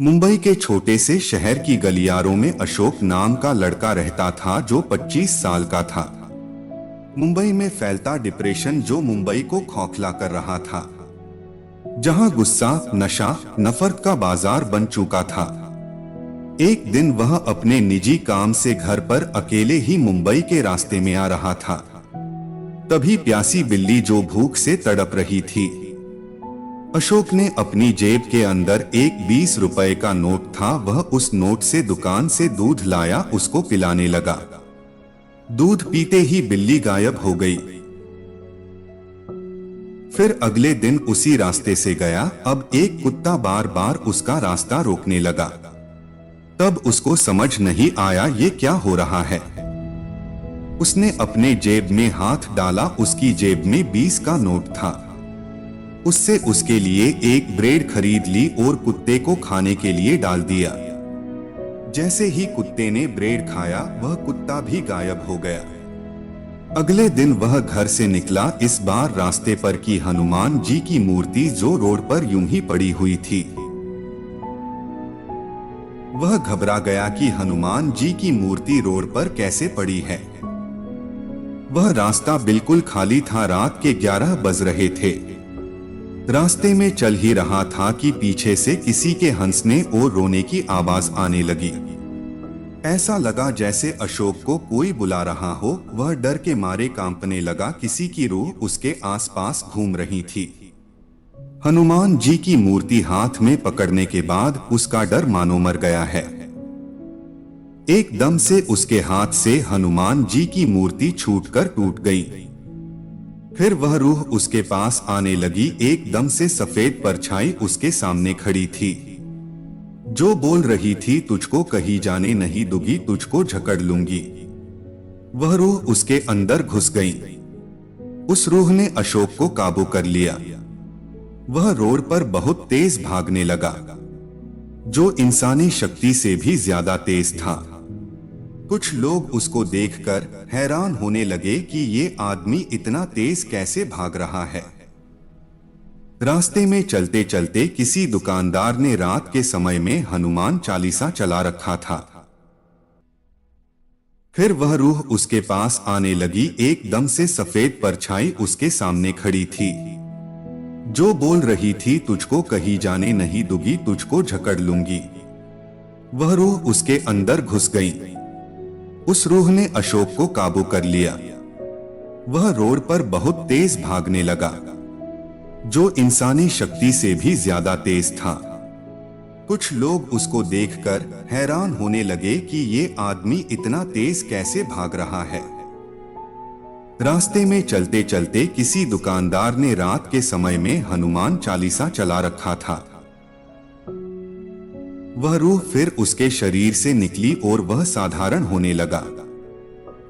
मुंबई के छोटे से शहर की गलियारों में अशोक नाम का लड़का रहता था जो 25 साल का था। मुंबई में फैलता डिप्रेशन जो मुंबई को खोखला कर रहा था, जहां गुस्सा, नशा, नफरत का बाजार बन चुका था। एक दिन वह अपने निजी काम से घर पर अकेले ही मुंबई के रास्ते में आ रहा था। तभी प्यासी बिल्ली जो भूख से तड़प रही थी। अशोक ने अपनी जेब के अंदर एक 20 रुपए का नोट था, वह उस नोट से दुकान से दूध लाया, उसको पिलाने लगा। दूध पीते ही बिल्ली गायब हो गई। फिर अगले दिन उसी रास्ते से गया। अब एक कुत्ता बार बार उसका रास्ता रोकने लगा। तब उसको समझ नहीं आया ये क्या हो रहा है। उसने अपने जेब में हाथ डाला, उसकी जेब में 20 का नोट था। उससे उसके लिए एक ब्रेड खरीद ली और कुत्ते को खाने के लिए डाल दिया। जैसे ही कुत्ते ने ब्रेड खाया, वह कुत्ता भी गायब हो गया। अगले दिन वह घर से निकला। इस बार रास्ते पर की हनुमान जी की मूर्ति जो रोड पर यूं ही पड़ी हुई थी। वह घबरा गया कि हनुमान जी की मूर्ति रोड पर कैसे पड़ी है। वह रास्ता बिल्कुल खाली था। रात के 11 बज रहे थे। रास्ते में चल ही रहा था कि पीछे से किसी के हंसने और रोने की आवाज आने लगी। ऐसा लगा जैसे अशोक को कोई बुला रहा हो। वह डर के मारे कांपने लगा। किसी की रूह उसके आसपास घूम रही थी। हनुमान जी की मूर्ति हाथ में पकड़ने के बाद उसका डर मानो मर गया है। एकदम से उसके हाथ से हनुमान जी की मूर्ति छूटकर टूट गई। फिर वह रूह उसके पास आने लगी। एकदम से सफेद परछाई उसके सामने खड़ी थी, जो बोल रही थी, तुझको कहीं जाने नहीं दूंगी, तुझको जकड़ लूंगी। वह रूह उसके अंदर घुस गई। उस रूह ने अशोक को काबू कर लिया। वह रोड पर बहुत तेज भागने लगा, जो इंसानी शक्ति से भी ज्यादा तेज था। कुछ लोग उसको देखकर हैरान होने लगे कि ये आदमी इतना तेज कैसे भाग रहा है। रास्ते में चलते चलते किसी दुकानदार ने रात के समय में हनुमान चालीसा चला रखा था। फिर वह रूह उसके पास आने लगी। एकदम से सफेद परछाई उसके सामने खड़ी थी, जो बोल रही थी, तुझको कहीं जाने नहीं दूंगी, तुझको जकड़ लूंगी। वह रूह उसके अंदर घुस गई। उस रूह ने अशोक को काबू कर लिया। वह रोड पर बहुत तेज भागने लगा, जो इंसानी शक्ति से भी ज्यादा तेज था। कुछ लोग उसको देखकर हैरान होने लगे कि ये आदमी इतना तेज कैसे भाग रहा है। रास्ते में चलते चलते किसी दुकानदार ने रात के समय में हनुमान चालीसा चला रखा था। वह रूह फिर उसके शरीर से निकली और वह साधारण होने लगा।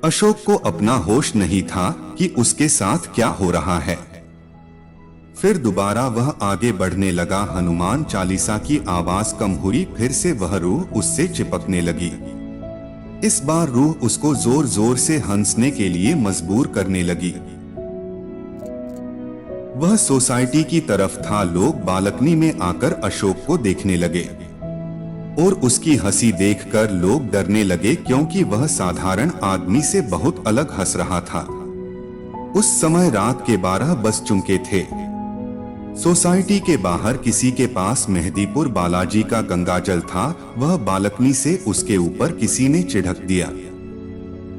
अशोक को अपना होश नहीं था कि उसके साथ क्या हो रहा है। फिर दोबारा वह आगे बढ़ने लगा। हनुमान चालीसा की आवाज कम हुई। फिर से वह रूह उससे चिपकने लगी। इस बार रूह उसको जोर जोर से हंसने के लिए मजबूर करने लगी। वह सोसाइटी की तरफ था। लोग बालकनी में आकर अशोक को देखने लगे और उसकी हंसी देखकर लोग डरने लगे, क्योंकि वह साधारण आदमी से बहुत अलग हंस रहा था। उस समय रात के 12 बज चुके थे। सोसाइटी के बाहर किसी के पास मेहदीपुर बालाजी का गंगाजल था। वह बालकनी से उसके ऊपर किसी ने छिड़क दिया।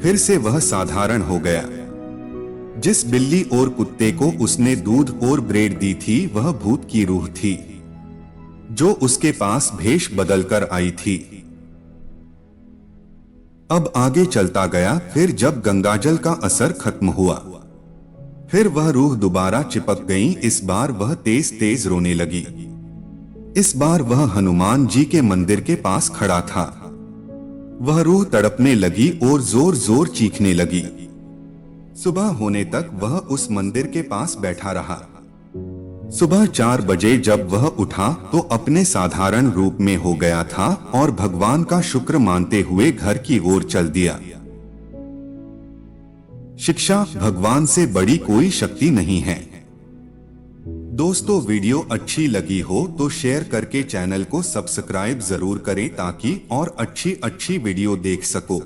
फिर से वह साधारण हो गया। जिस बिल्ली और कुत्ते को उसने दूध और ब्रेड दी थी, वह भूत की रूह थी, जो उसके पास भेष बदलकर आई थी। अब आगे चलता गया। फिर जब गंगाजल का असर खत्म हुआ, फिर वह रूह दोबारा चिपक गई। इस बार वह तेज तेज रोने लगी। इस बार वह हनुमान जी के मंदिर के पास खड़ा था। वह रूह तड़पने लगी और जोर जोर चीखने लगी। सुबह होने तक वह उस मंदिर के पास बैठा रहा। सुबह 4 बजे जब वह उठा तो अपने साधारण रूप में हो गया था और भगवान का शुक्र मानते हुए घर की ओर चल दिया। शिक्षा, भगवान से बड़ी कोई शक्ति नहीं है। दोस्तों वीडियो अच्छी लगी हो तो शेयर करके चैनल को सब्सक्राइब जरूर करें ताकि और अच्छी वीडियो देख सको।